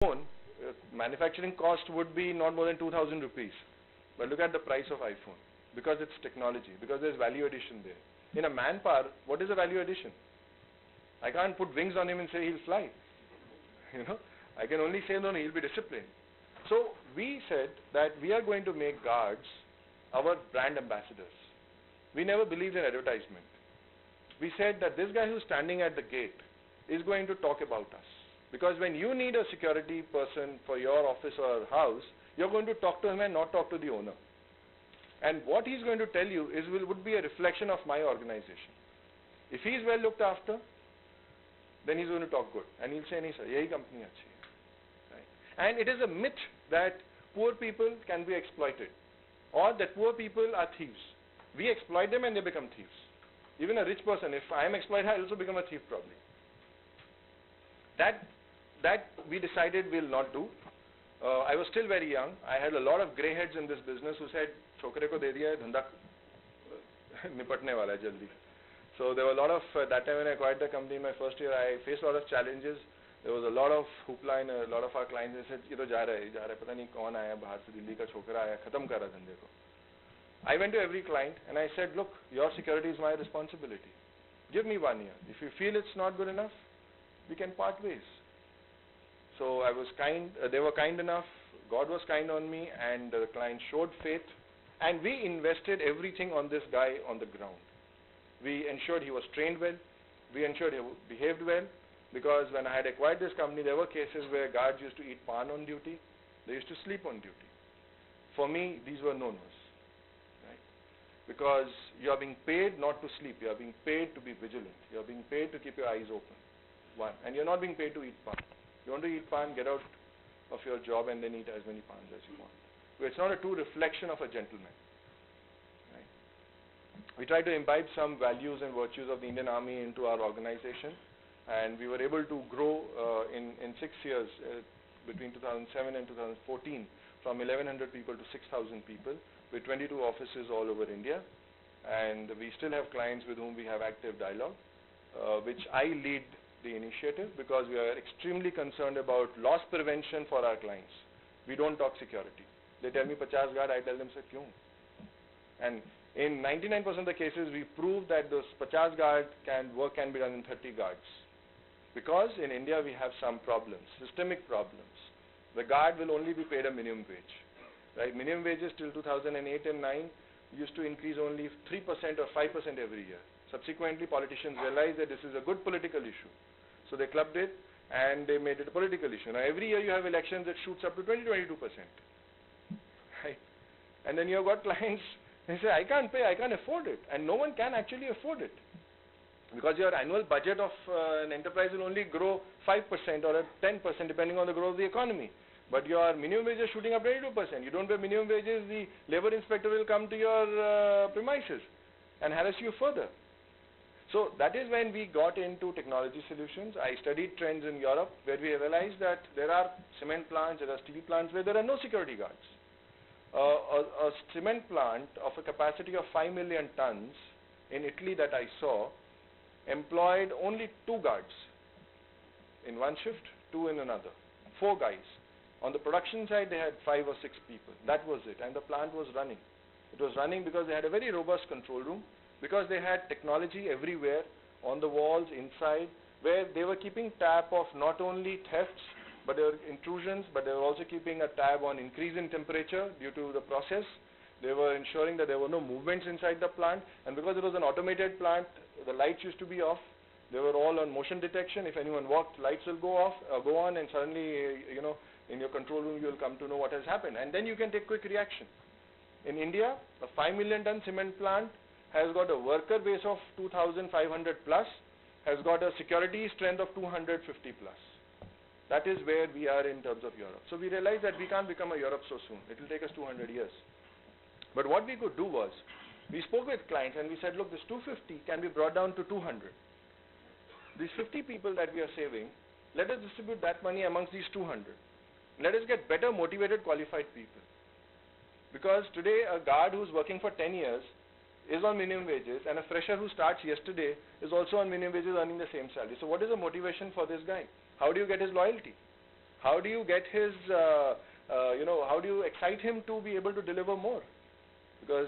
iPhone, manufacturing cost would be not more than 2,000 rupees. But look at the price of iPhone. Because it's technology, because there's value addition there. In a manpower, what is the value addition? I can't put wings on him and say he'll fly. You know, I can only say no, he'll be disciplined. So we said that we are going to make guards our brand ambassadors. We never believed in advertisement. We said that this guy who's standing at the gate is going to talk about us. Because when you need a security person for your office or house, you're going to talk to him and not talk to the owner. And what he's going to tell you would be a reflection of my organization. If he's well looked after, then he's going to talk good. And he'll say, "Nahi sir, yahi company achhi hai." Right? And it is a myth that poor people can be exploited, or that poor people are thieves. We exploit them and they become thieves. Even a rich person, if I am exploited, I also become a thief probably. That we decided we'll not do. I was still very young. I had a lot of grey heads in this business who said, "Chokre ko de diya hai, dhanda nipatne wala hai jaldi." So there were a lot of, that time when I acquired the company in my first year, I faced a lot of challenges. There was a lot of hoopla and a lot of our clients, they said, "Ye to ja raha hai, pata nahi kaun aaya, bahar se Delhi ka chokra aaya, khatam kar raha dhande ko." I went to every client and I said, "Look, your security is my responsibility. Give me 1 year. If you feel it's not good enough, we can part ways." So I was kind, they were kind enough, God was kind on me, and the client showed faith, and we invested everything on this guy on the ground. We ensured he was trained well, we ensured he behaved well, because when I had acquired this company, there were cases where guards used to eat pan on duty, they used to sleep on duty. For me, these were no-nos, right? Because you are being paid not to sleep, you are being paid to be vigilant, you are being paid to keep your eyes open, one, and you're not being paid to eat pan. You want to eat pan, get out of your job and then eat as many pans as you want. So it's not a true reflection of a gentleman. Right? We tried to imbibe some values and virtues of the Indian Army into our organization, and we were able to grow in 6 years, between 2007 and 2014, from 1,100 people to 6,000 people, with 22 offices all over India. And we still have clients with whom we have active dialogue, which I lead the initiative, because we are extremely concerned about loss prevention for our clients. We don't talk security. They tell me 50 guard, I tell them, "Sir, kyun?" And in 99% of the cases, we prove that those 50 guard work can be done in 30 guards. Because in India, we have some problems, systemic problems. The guard will only be paid a minimum wage. Right? Minimum wages till 2008 and 9 used to increase only 3% or 5% every year. Subsequently, politicians realized that this is a good political issue. So they clubbed it and they made it a political issue. Now every year you have elections that shoots up to 20-22%. Right? And then you have got clients, they say, "I can't pay, I can't afford it." And no one can actually afford it. Because your annual budget of an enterprise will only grow 5% or 10% depending on the growth of the economy. But your minimum wage is shooting up 22%. You don't pay minimum wages, the labor inspector will come to your premises and harass you further. So that is when we got into technology solutions. I studied trends in Europe, where we realized that there are cement plants, there are steel plants where there are no security guards. A cement plant of a capacity of 5 million tons in Italy that I saw employed only 2 guards in one shift, 2 in another, 4 guys. On the production side, they had 5 or 6 people. That was it, and the plant was running. It was running because they had a very robust control room, because they had technology everywhere, on the walls, inside, where they were keeping tab of not only thefts, but there were intrusions, but they were also keeping a tab on increase in temperature due to the process. They were ensuring that there were no movements inside the plant, and because it was an automated plant, the lights used to be off. They were all on motion detection. If anyone walked, lights will go off, go on, and suddenly, in your control room, you will come to know what has happened, and then you can take quick reaction. In India, a 5 million ton cement plant has got a worker base of 2,500 plus, has got a security strength of 250 plus. That is where we are in terms of Europe. So we realized that we can't become a Europe so soon. It will take us 200 years. But what we could do was, we spoke with clients and we said, "Look, this 250 can be brought down to 200. These 50 people that we are saving, let us distribute that money amongst these 200. Let us get better motivated, qualified people." Because today a guard who's working for 10 years is on minimum wages, and a fresher who starts yesterday is also on minimum wages earning the same salary. So what is the motivation for this guy? How do you get his loyalty? How do you get his, how do you excite him to be able to deliver more? Because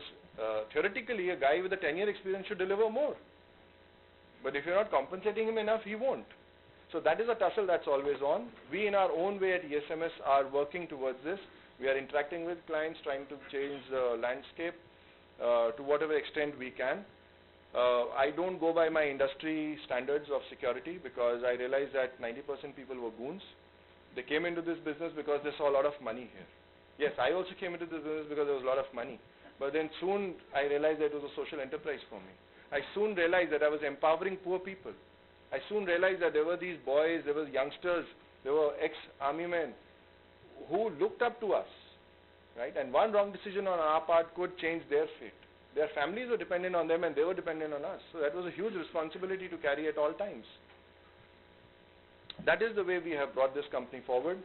theoretically, a guy with a 10-year experience should deliver more. But if you're not compensating him enough, he won't. So that is a tussle that's always on. We in our own way at ESMS are working towards this. We are interacting with clients, trying to change the landscape to whatever extent we can. I don't go by my industry standards of security because I realized that 90% people were goons. They came into this business because they saw a lot of money here. Yes, I also came into this business because there was a lot of money. But then soon I realized that it was a social enterprise for me. I soon realized that I was empowering poor people. I soon realized that there were these boys, there were youngsters, there were ex-army men who looked up to us, right? And one wrong decision on our part could change their fate. Their families were dependent on them and they were dependent on us. So that was a huge responsibility to carry at all times. That is the way we have brought this company forward.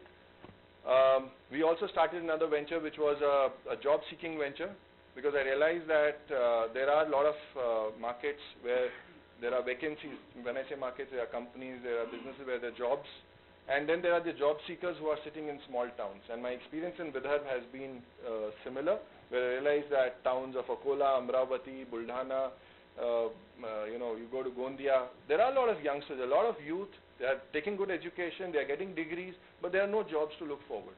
We also started another venture which was a job-seeking venture because I realized that there are a lot of markets where there are vacancies. When I say markets, there are companies, there are businesses where there are jobs. And then there are the job seekers who are sitting in small towns. And my experience in Vidarbha has been similar, where I realized that towns of Akola, Amravati, Buldhana, you go to Gondia, there are a lot of youngsters, a lot of youth. They are taking good education, they are getting degrees, but there are no jobs to look forward.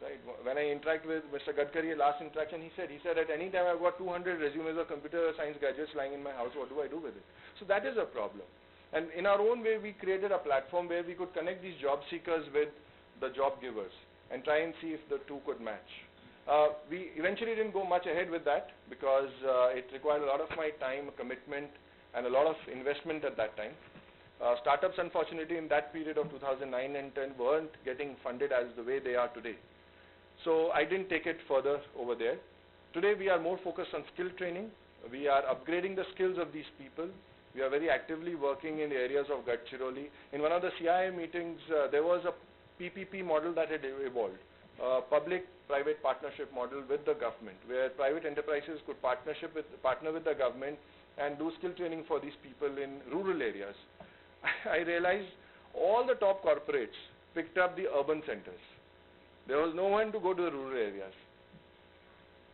Right? When I interact with Mr. Gadkari, last interaction, he said at any time I've got 200 resumes of computer science graduates lying in my house, what do I do with it? So that is a problem. And in our own way, we created a platform where we could connect these job seekers with the job givers and try and see if the two could match. We eventually didn't go much ahead with that because it required a lot of my time, commitment, and a lot of investment at that time. Startups, unfortunately, in that period of 2009 and 10 weren't getting funded as the way they are today. So I didn't take it further over there. Today we are more focused on skill training. We are upgrading the skills of these people. We are very actively working in the areas of Gadchiroli. In one of the CIA meetings, there was a PPP model that had evolved, public-private partnership model with the government, where private enterprises could partner with the government and do skill training for these people in rural areas. I realized all the top corporates picked up the urban centers. There was no one to go to the rural areas.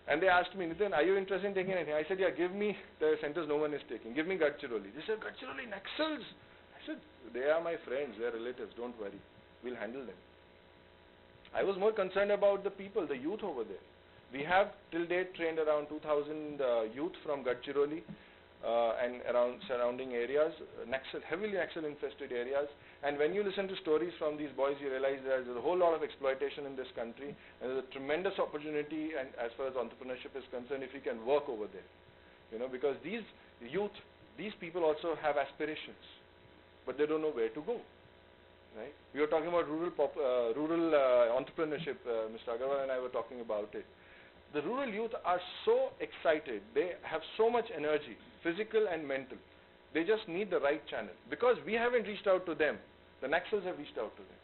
And they asked me, Nitin, are you interested in taking anything? I said, yeah, give me the centers no one is taking. Give me Gadchiroli. They said, Gadchiroli, Naxals. I said, they are my friends, they are relatives, don't worry. We'll handle them. I was more concerned about the people, the youth over there. We have till date trained around 2,000 youth from Gadchiroli and around surrounding areas, heavily Naxal infested areas. And when you listen to stories from these boys, you realize there's a whole lot of exploitation in this country, and there's a tremendous opportunity, and as far as entrepreneurship is concerned, if we can work over there. Because these youth, these people also have aspirations, but they don't know where to go. Right? We were talking about rural entrepreneurship. Mr. Agarwal and I were talking about it. The rural youth are so excited. They have so much energy, physical and mental. They just need the right channel. Because we haven't reached out to them, the Naxals have reached out to them.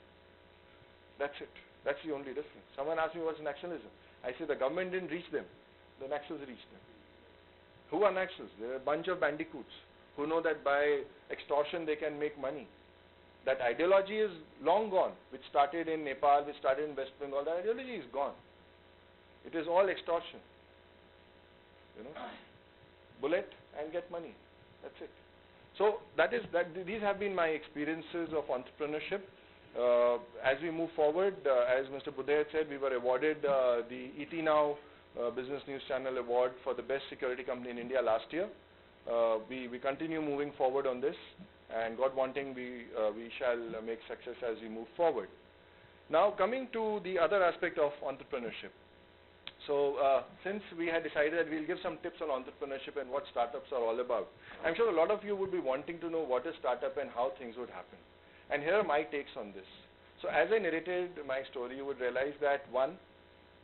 That's it. That's the only difference. Someone asked me what's Naxalism. I say the government didn't reach them. The Naxals reached them. Who are Naxals? They're a bunch of bandicoots who know that by extortion they can make money. That ideology is long gone, which started in Nepal, which started in West Bengal. That ideology is gone. It is all extortion. Bullet and get money. That's it. So these have been my experiences of entrepreneurship. As we move forward, as Mr. Budhe said, we were awarded the ET Now Business News Channel Award for the best security company in India last year. We continue moving forward on this, and God wanting, we shall make success as we move forward. Now coming to the other aspect of entrepreneurship. So since we had decided that we'll give some tips on entrepreneurship and what startups are all about, I'm sure a lot of you would be wanting to know what is startup and how things would happen. And here are my takes on this. So as I narrated my story, you would realize that one,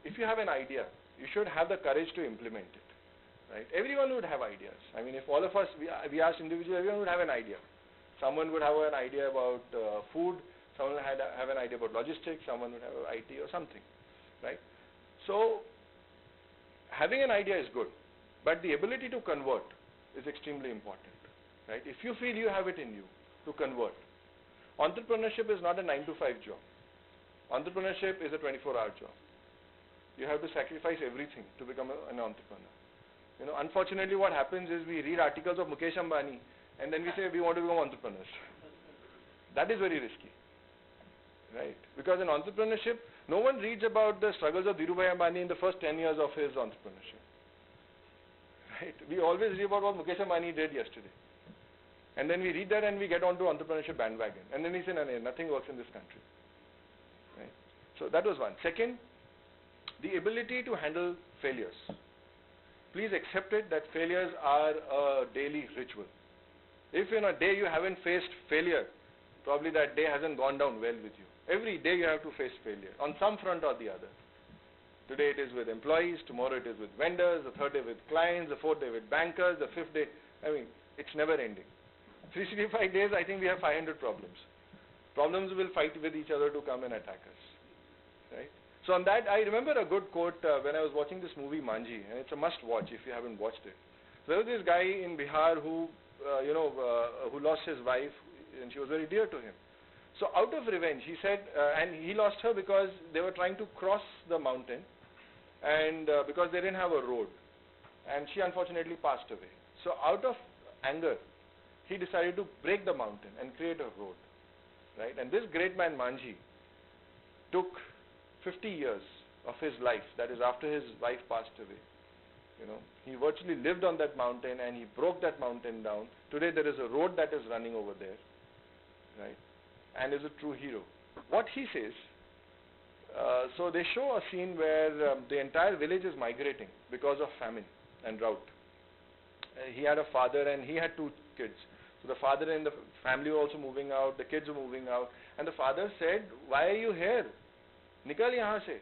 if you have an idea, you should have the courage to implement it. Right? Everyone would have ideas. I mean, if all of us, we asked individually, everyone would have an idea. Someone would have an idea about food, someone would have an idea about logistics, someone would have IT or something. Right? So having an idea is good, but the ability to convert is extremely important, right? If you feel you have it in you to convert, entrepreneurship is not a 9-to-5 job. Entrepreneurship is a 24-hour job. You have to sacrifice everything to become an entrepreneur. You know, unfortunately what happens is we read articles of Mukesh Ambani and then we say we want to become entrepreneurs. That is very risky, right? Because in entrepreneurship, no one reads about the struggles of Dhirubhai Ambani in the first 10 years of his entrepreneurship, right? We always read about what Mukesh Ambani did yesterday. And then we read that and we get onto entrepreneurship bandwagon. And then we say, no, nothing works in this country, right? So that was one. Second, the ability to handle failures. Please accept it that failures are a daily ritual. If in a day you haven't faced failure, probably that day hasn't gone down well with you. Every day you have to face failure on some front or the other. Today it is with employees, tomorrow it is with vendors, the third day with clients, the fourth day with bankers, the fifth day, I mean, it's never ending. 365 days, I think we have 500 problems. Problems will fight with each other to come and attack us, right? So on that, I remember a good quote when I was watching this movie Manjhi, and it's a must watch if you haven't watched it. There was this guy in Bihar who, who lost his wife, and she was very dear to him. So out of revenge, he said, and he lost her because they were trying to cross the mountain, and because they didn't have a road, and she unfortunately passed away. So out of anger, he decided to break the mountain and create a road, right? And this great man Manjhi took 50 years of his life, that is after his wife passed away. You know, he virtually lived on that mountain and he broke that mountain down. Today there is a road that is running over there, right? And is a true hero. What he says, so they show a scene where the entire village is migrating because of famine and drought. He had a father and he had 2 kids. So the father and the family were also moving out, the kids were moving out, and the father said, "Why are you here? Nikal yahan se."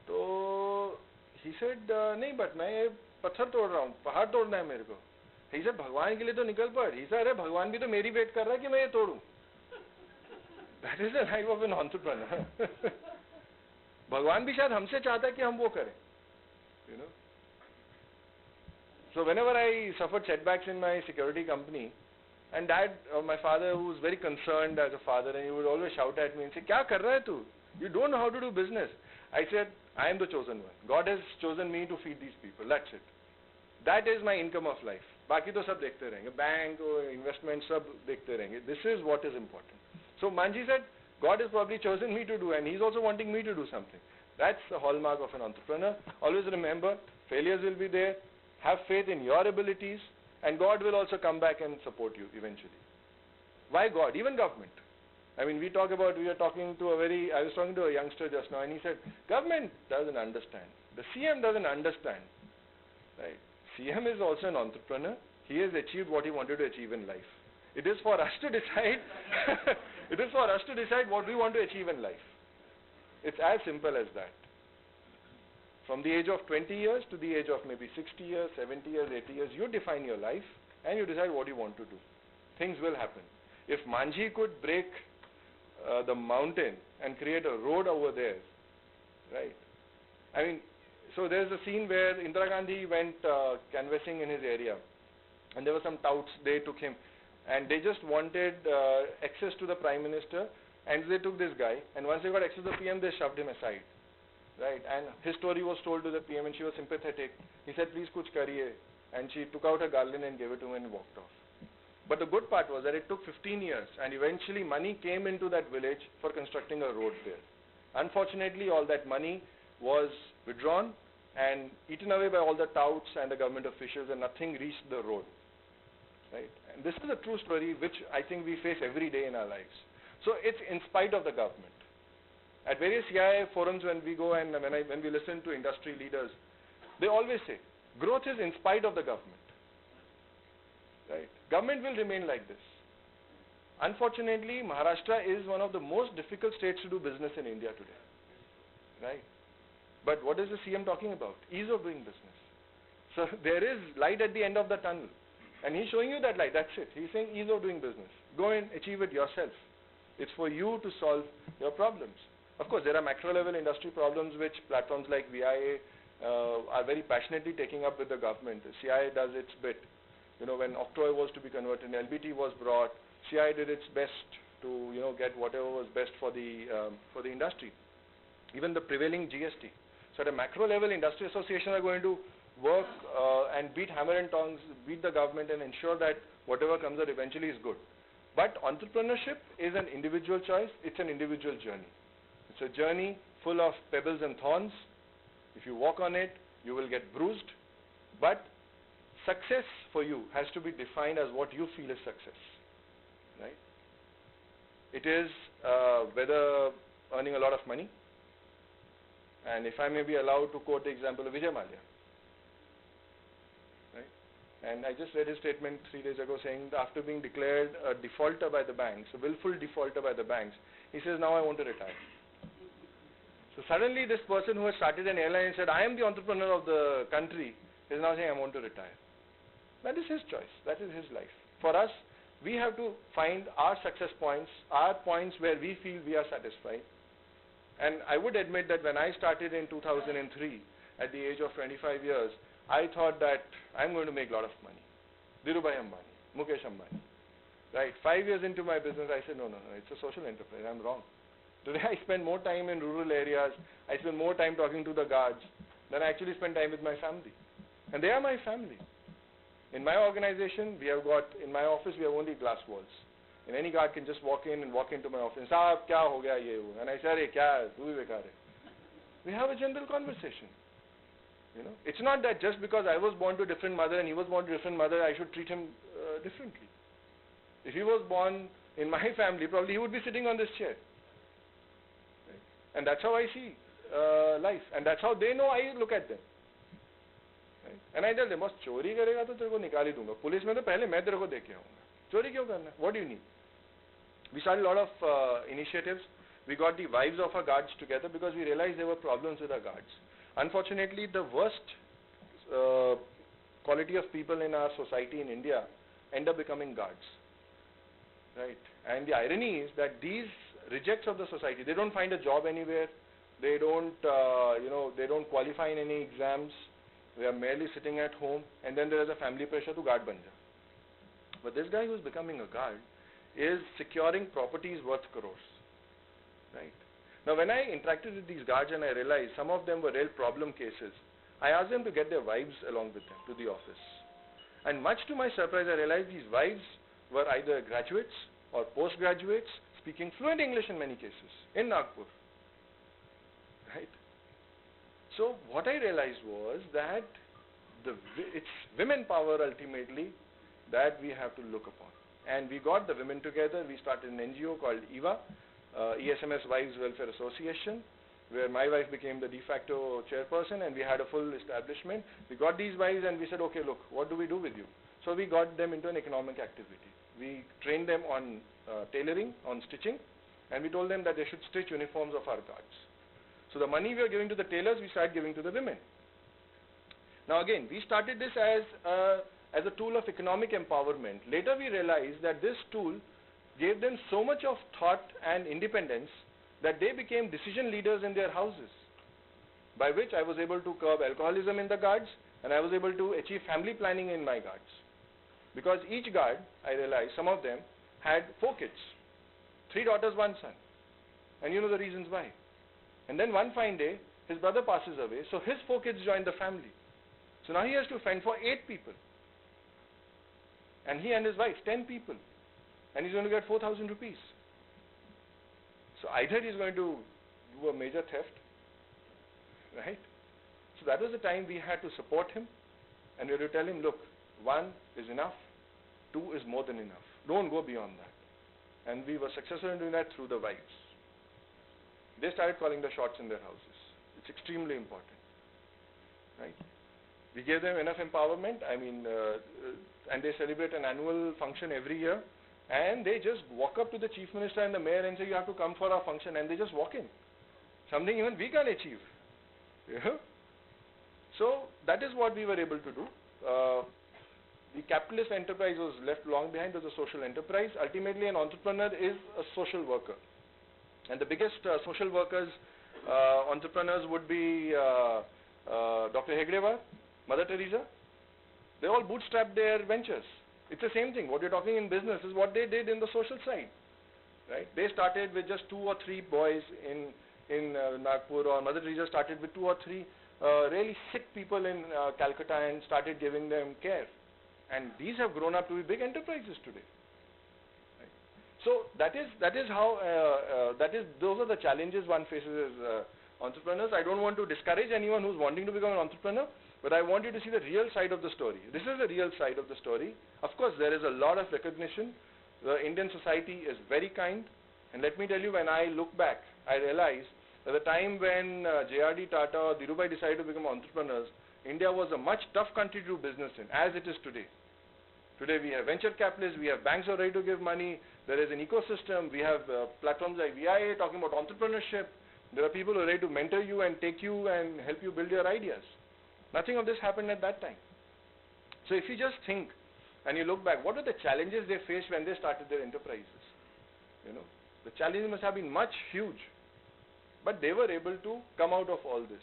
So he said, "नहीं, but मैं ये पत्थर तोड़ रहा हूँ, पहाड़ तोड़ना है मेरे को." He said, "भगवान के लिए तो निकल पड़." He said, "अरे भगवान भी तो मेरी वेट कर रहा है कि मैं ये तोड़ूं." That is the life of an entrepreneur. भगवान भी शायद हमसे चाहता है कि हम वो करें, you know. So whenever I suffered setbacks in my security company, and dad, my father, who was very concerned as a father, and he would always shout at me and say, "Kya kar raha hai tu? You don't know how to do business." I said, "I am the chosen one. God has chosen me to feed these people. That's it. That is my income of life. बाकी तो सब देखते रहेंगे, bank or investment सब देखते रहेंगे. This is what is important." So Manjhi said, God has probably chosen me to do, and he's also wanting me to do something. That's the hallmark of an entrepreneur. Always remember, failures will be there. Have faith in your abilities, and God will also come back and support you eventually. Why God? Even government. I mean, we were talking to I was talking to a youngster just now, and he said, government doesn't understand. The CM doesn't understand, right? CM is also an entrepreneur. He has achieved what he wanted to achieve in life. It is for us to decide, it is for us to decide what we want to achieve in life. It's as simple as that. From the age of 20 years to the age of maybe 60 years, 70 years, 80 years, you define your life and you decide what you want to do. Things will happen. If Manjhi could break the mountain and create a road over there, right? I mean, so there's a scene where Indira Gandhi went canvassing in his area, and there were some touts, they took him, and they just wanted access to the Prime Minister, and they took this guy, and once they got access to the PM, they shoved him aside. Right, and his story was told to the PM, and she was sympathetic. He said, "Please kuch kariye," and she took out her garland and gave it to him and walked off. But the good part was that it took 15 years, and eventually money came into that village for constructing a road there. Unfortunately, all that money was withdrawn and eaten away by all the touts and the government officials, and nothing reached the road. Right, and this is a true story which I think we face every day in our lives. So it's in spite of the government. At various CII forums when we go and when we listen to industry leaders, they always say, growth is in spite of the government. Right? Government will remain like this. Unfortunately, Maharashtra is one of the most difficult states to do business in India today. Right? But what is the CM talking about? Ease of doing business. So there is light at the end of the tunnel. And he's showing you that light, that's it. He's saying ease of doing business. Go and achieve it yourself. It's for you to solve your problems. Of course, there are macro-level industry problems which platforms like VIA are very passionately taking up with the government. The CII does its bit. You know, when Octroi was to be converted, LBT was brought, CII did its best to get whatever was best for the industry. Even the prevailing GST. So at a macro level, industry associations are going to work and beat hammer and tongs, beat the government and ensure that whatever comes out eventually is good. But entrepreneurship is an individual choice. It's an individual journey. It's a journey full of pebbles and thorns. If you walk on it, you will get bruised. But success for you has to be defined as what you feel is success. Right? It is whether earning a lot of money. And if I may be allowed to quote the example of Vijay Mallya. Right? And I just read his statement 3 days ago saying that after being declared a defaulter by the banks, a willful defaulter by the banks, he says, now I want to retire. So suddenly this person who has started an airline and said, I am the entrepreneur of the country, is now saying, I want to retire. That is his choice. That is his life. For us, we have to find our success points, our points where we feel we are satisfied. And I would admit that when I started in 2003, at the age of 25 years, I thought that I'm going to make a lot of money. Dhirubhai Ambani, Mukesh Ambani. Right, 5 years into my business, I said, no, it's a social enterprise. I'm wrong. Today I spend more time in rural areas. I spend more time talking to the guards than I actually spend time with my family. And they are my family. In my organization, we have got, in my office, we have only glass walls. And any guard can just walk in and walk into my office. Saab, kya ho gaya ye wo? And I say, "Arey, kya? Tu bhi bekar hai." We have a general conversation. It's not that just because I was born to a different mother and he was born to a different mother, I should treat him differently. If he was born in my family, probably he would be sitting on this chair. Right? And that's how I see life. And that's how they know I look at them. Right? And I tell them, boss, chori karega to tere ko nikal hi dunga. Police mein to pehle main tere ko dekh ke aunga. Chori kyun karna? What do you need? We started a lot of initiatives. We got the wives of our guards together because we realized there were problems with our guards. Unfortunately, the worst quality of people in our society in India end up becoming guards. Right? And the irony is that these rejects of the society, they don't find a job anywhere. They don't, they don't qualify in any exams. They are merely sitting at home. And then there is a family pressure to guard ban ja. But this guy who is becoming a guard is securing properties worth crores. Right? Now when I interacted with these guards and I realized some of them were real problem cases, I asked them to get their wives along with them to the office. And much to my surprise, I realized these wives were either graduates or postgraduates speaking fluent English in many cases in Nagpur. Right? So what I realized was that it's women power ultimately that we have to look upon. And we got the women together. We started an NGO called EWA, ESMS Wives Welfare Association, where my wife became the de facto chairperson and we had a full establishment. We got these wives and we said, okay, look, what do we do with you? So we got them into an economic activity. We trained them on tailoring, on stitching, and we told them that they should stitch uniforms of our guards. So the money we were giving to the tailors, we started giving to the women. Now again, we started this as a tool of economic empowerment. Later we realized that this tool gave them so much of thought and independence that they became decision leaders in their houses, by which I was able to curb alcoholism in the guards and I was able to achieve family planning in my guards. Because each guard, I realized, some of them had 4 kids, 3 daughters, 1 son. And you know the reasons why. And then one fine day, his brother passes away, so his 4 kids join the family. So now he has to fend for 8 people. And he and his wife, 10 people. And he's going to get 4,000 rupees. So either he's going to do a major theft, right? So that was the time we had to support him. And we had to tell him, look, 1 is enough, 2 is more than enough. Don't go beyond that. And we were successful in doing that through the wives. They started calling the shots in their houses. It's extremely important, right? We gave them enough empowerment. I mean, and they celebrate an annual function every year. And they just walk up to the chief minister and the mayor and say, you have to come for our function. And they just walk in. Something even we can achieve. Yeah? So that is what we were able to do. The capitalist enterprise was left long behind as a social enterprise. Ultimately, an entrepreneur is a social worker. And the biggest social workers, entrepreneurs would be Dr. Hegdewar, Mother Teresa. They all bootstrapped their ventures. It's the same thing. What you're talking in business is what they did in the social side. right? They started with just 2 or 3 boys in Nagpur, or Mother Teresa started with 2 or 3 really sick people in Calcutta and started giving them care. And these have grown up to be big enterprises today. Right? So those are the challenges one faces as entrepreneurs. I don't want to discourage anyone who's wanting to become an entrepreneur, but I want you to see the real side of the story. This is the real side of the story. Of course, there is a lot of recognition. The Indian society is very kind. And let me tell you, when I look back, I realize that the time when J.R.D. Tata or Dhirubhai decided to become entrepreneurs, India was a much tough country to do business in, as it is today. Today we have venture capitalists, we have banks who are ready to give money, there is an ecosystem, we have platforms like VIA talking about entrepreneurship, there are people who are ready to mentor you and take you and help you build your ideas. Nothing of this happened at that time. So if you just think and you look back, what are the challenges they faced when they started their enterprises? You know, the challenges must have been much huge, but they were able to come out of all this.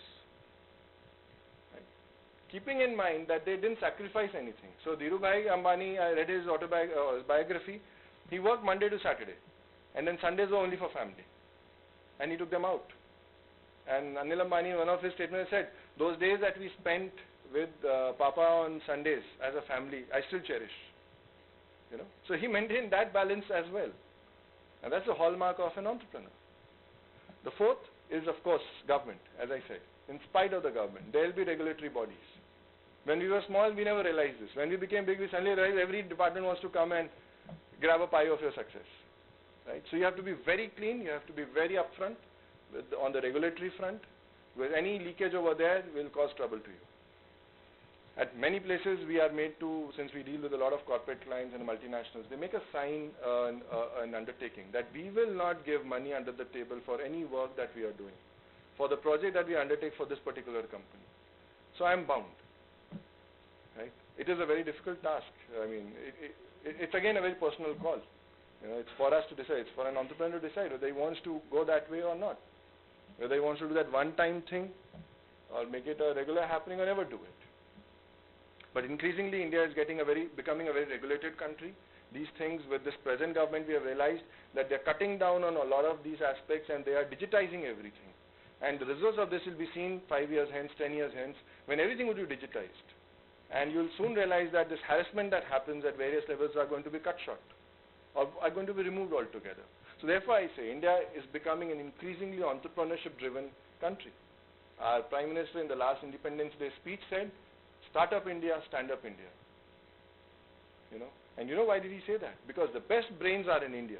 Right? Keeping in mind that they didn't sacrifice anything. So Dhirubhai Ambani, I read his biography, he worked Monday to Saturday, and then Sundays were only for family, and he took them out. And Anil Ambani, in one of his statements, said, those days that we spent with Papa on Sundays as a family, I still cherish. You know, so he maintained that balance as well. And that's the hallmark of an entrepreneur. The fourth is, of course, government, as I said. In spite of the government, there will be regulatory bodies. When we were small, we never realized this. When we became big, we suddenly realized every department wants to come and grab a pie of your success. Right? So you have to be very clean, you have to be very upfront on the regulatory front, because any leakage over there will cause trouble to you. At many places we are made to, since we deal with a lot of corporate clients and multinationals, they make us sign an undertaking that we will not give money under the table for any work that we are doing, for the project that we undertake for this particular company. So I am bound. Right? It is a very difficult task. I mean, it's again a very personal call. You know, it's for us to decide. It's for an entrepreneur to decide whether he wants to go that way or not. Whether he wants to do that one-time thing or make it a regular happening or never do it. But increasingly, India is becoming a very regulated country. These things, with this present government, we have realized that they're cutting down on a lot of these aspects and they are digitizing everything. And the results of this will be seen 5 years hence, 10 years hence, when everything will be digitized. And you'll soon realize that this harassment that happens at various levels are going to be cut short, or are going to be removed altogether. So therefore I say India is becoming an increasingly entrepreneurship-driven country. Our Prime Minister in the last Independence Day speech said, "Start up India, stand up India." You know, and you know why did he say that? Because the best brains are in India,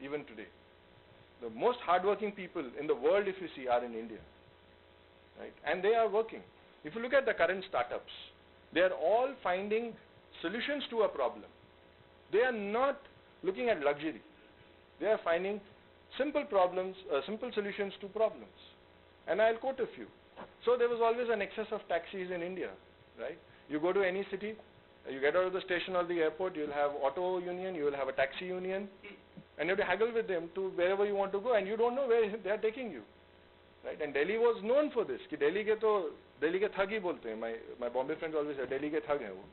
even today. The most hardworking people in the world, if you see, are in India, right? And they are working. If you look at the current startups, they are all finding solutions to a problem. They are not looking at luxury. They are finding simple problems, simple solutions to problems. And I'll quote a few. So there was always an excess of taxis in India, right? You go to any city, you get out of the station or the airport, you'll have auto union, you will have a taxi union, and you have to haggle with them to wherever you want to go, and you don't know where they are taking you, right? And Delhi was known for this. Ki Delhi ke thug hi bolte hain. My Bombay friends always say Delhi ke thug hai wo.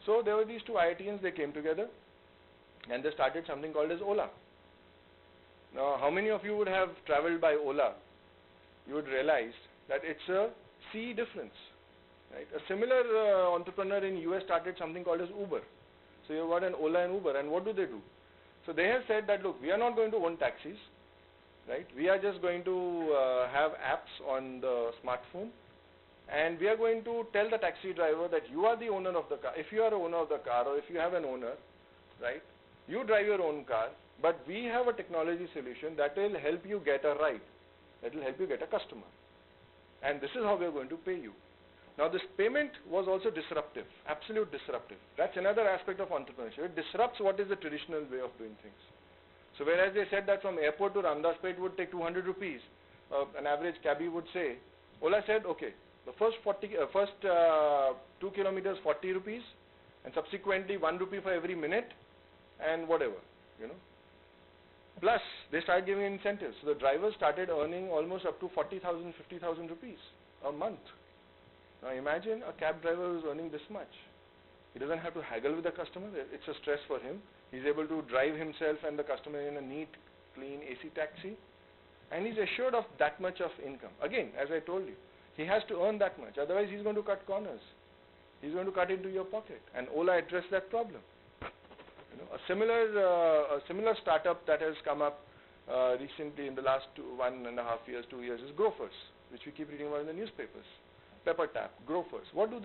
So there were these two IITians, they came together, and they started something called as Ola. Now, how many of you would have traveled by Ola? You would realize that it's a sea difference. Right? A similar entrepreneur in US started something called as Uber. So you've got an Ola and Uber, and what do? So they have said that, look, we are not going to own taxis, right? We are just going to have apps on the smartphone, and we are going to tell the taxi driver that you are the owner of the car. If you are the owner of the car, or if you have an owner, right, you drive your own car, but we have a technology solution that will help you get a ride, that will help you get a customer. And this is how we are going to pay you. Now this payment was also disruptive, absolute disruptive. That's another aspect of entrepreneurship. It disrupts what is the traditional way of doing things. So whereas they said that from airport to Ramdaspet would take 200 rupees, an average cabbie would say, Ola said, okay, the first 2 kilometers 40 rupees, and subsequently 1 rupee for every minute, and whatever, you know. Plus, they started giving incentives. So the drivers started earning almost up to 40,000, 50,000 rupees a month. Now imagine a cab driver who's earning this much. He doesn't have to haggle with the customer. It's a stress for him. He's able to drive himself and the customer in a neat, clean AC taxi, and he's assured of that much of income. Again, as I told you, he has to earn that much. Otherwise, he's going to cut corners. He's going to cut into your pocket. And Ola addressed that problem. You know, a similar startup that has come up recently in the last 1.5 years, 2 years is Grofers, which we keep reading about in the newspapers. Pepper Tap, Grofers. What do?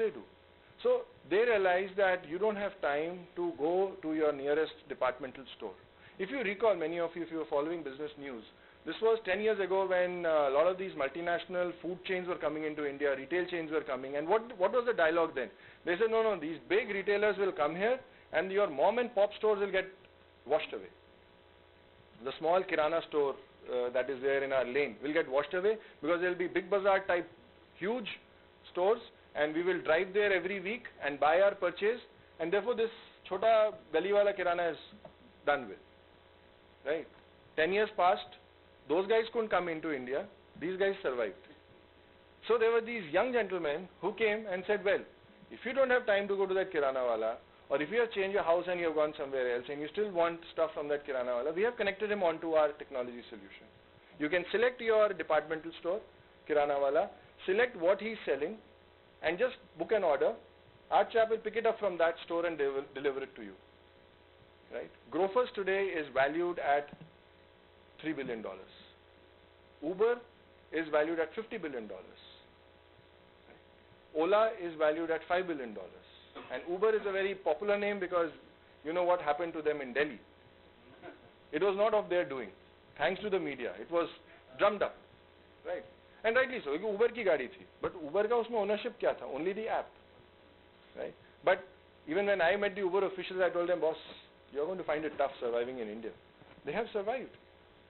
So they realize that you don't have time to go to your nearest departmental store. If you recall, many of you, if you were following business news, this was 10 years ago when a lot of these multinational food chains were coming into India, retail chains were coming, and what was the dialogue then? They said, no, these big retailers will come here and your mom and pop stores will get washed away. The small kirana store that is there in our lane will get washed away because there will be big bazaar type huge stores, and we will drive there every week and buy our purchase, and therefore this chota gali wala kirana is done with. Right? 10 years passed, those guys couldn't come into India, these guys survived. So there were these young gentlemen who came and said, well, if you don't have time to go to that kirana wala, or if you have changed your house and you have gone somewhere else and you still want stuff from that kirana wala, we have connected him onto our technology solution. You can select your departmental store, kirana wala, select what he's selling, and just book an order. Our chap will pick it up from that store and they will deliver it to you. Right? Grofers today is valued at $3 billion. Uber is valued at $50 billion. Right? Ola is valued at $5 billion. And Uber is a very popular name because you know what happened to them in Delhi. It was not of their doing. Thanks to the media. It was drummed up. Right? And rightly so. Uber ki gaadi thi. But Uber ka usme ownership kya tha? Only the app. Right? But even when I met the Uber officials, I told them, boss, you're going to find it tough surviving in India. They have survived.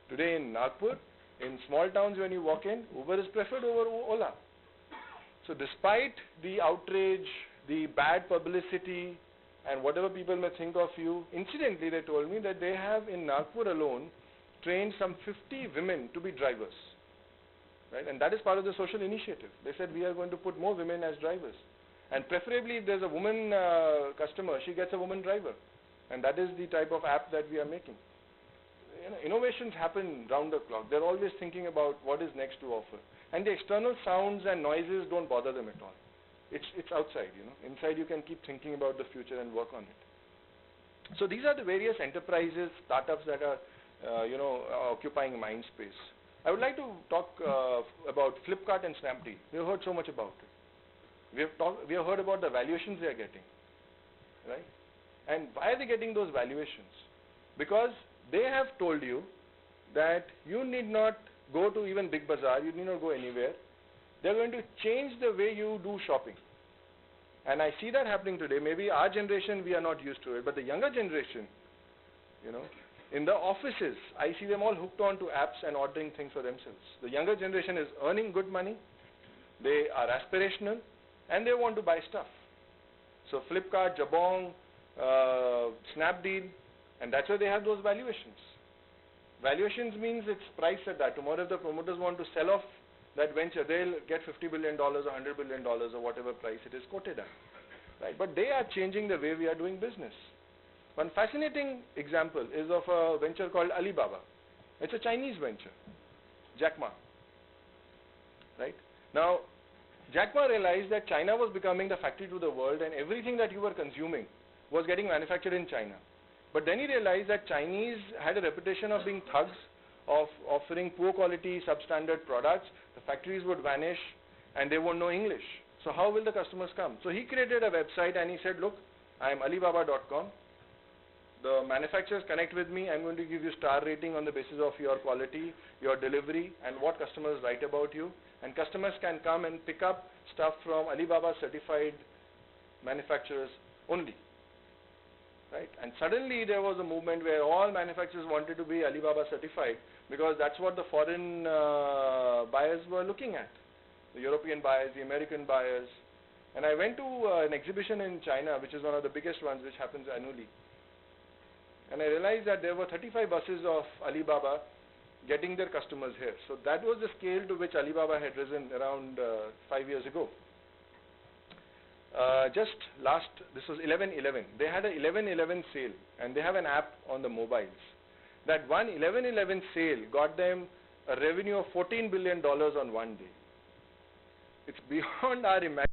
Today in Nagpur, in small towns when you walk in, Uber is preferred over Ola. So despite the outrage, the bad publicity, and whatever people may think of you, incidentally they told me that they have in Nagpur alone trained some 50 women to be drivers. Right? And that is part of the social initiative. They said we are going to put more women as drivers. And preferably if there's a woman customer, she gets a woman driver. And that is the type of app that we are making. You know, innovations happen round the clock. They're always thinking about what is next to offer. And the external sounds and noises don't bother them at all. It's outside, you know. Inside you can keep thinking about the future and work on it. So these are the various enterprises, startups that are, occupying mind space. I would like to talk about Flipkart and Snapdeal. We have heard so much about it. We have heard about the valuations they are getting, right? And why are they getting those valuations? Because they have told you that you need not go to even Big Bazaar, you need not go anywhere. They're going to change the way you do shopping. And I see that happening today. Maybe our generation, we are not used to it, but the younger generation, you know, in the offices, I see them all hooked on to apps and ordering things for themselves. The younger generation is earning good money, they are aspirational, and they want to buy stuff. So Flipkart, Jabong, Snapdeal, and that's why they have those valuations. Valuations means it's priced at that. Tomorrow if the promoters want to sell off that venture, they'll get $50 billion or $100 billion or whatever price it is quoted at. Right? But they are changing the way we are doing business. One fascinating example is of a venture called Alibaba. It's a Chinese venture, Jack Ma. Right? Now, Jack Ma realized that China was becoming the factory to the world and everything that you were consuming was getting manufactured in China. But then he realized that Chinese had a reputation of being thugs, of offering poor quality, substandard products. The factories would vanish and they won't know English. So how will the customers come? So he created a website and he said, look, I am Alibaba.com. The manufacturers connect with me. I'm going to give you star rating on the basis of your quality, your delivery, and what customers write about you. And customers can come and pick up stuff from Alibaba certified manufacturers only. Right? And suddenly there was a movement where all manufacturers wanted to be Alibaba certified because that's what the foreign buyers were looking at. The European buyers, the American buyers. And I went to an exhibition in China, which is one of the biggest ones, which happens annually. And I realized that there were 35 buses of Alibaba getting their customers here. So that was the scale to which Alibaba had risen around 5 years ago. Just last, this was 11/11. They had a 11/11 sale, and they have an app on the mobiles. That one 11/11 sale got them a revenue of $14 billion on one day. It's beyond our imagination.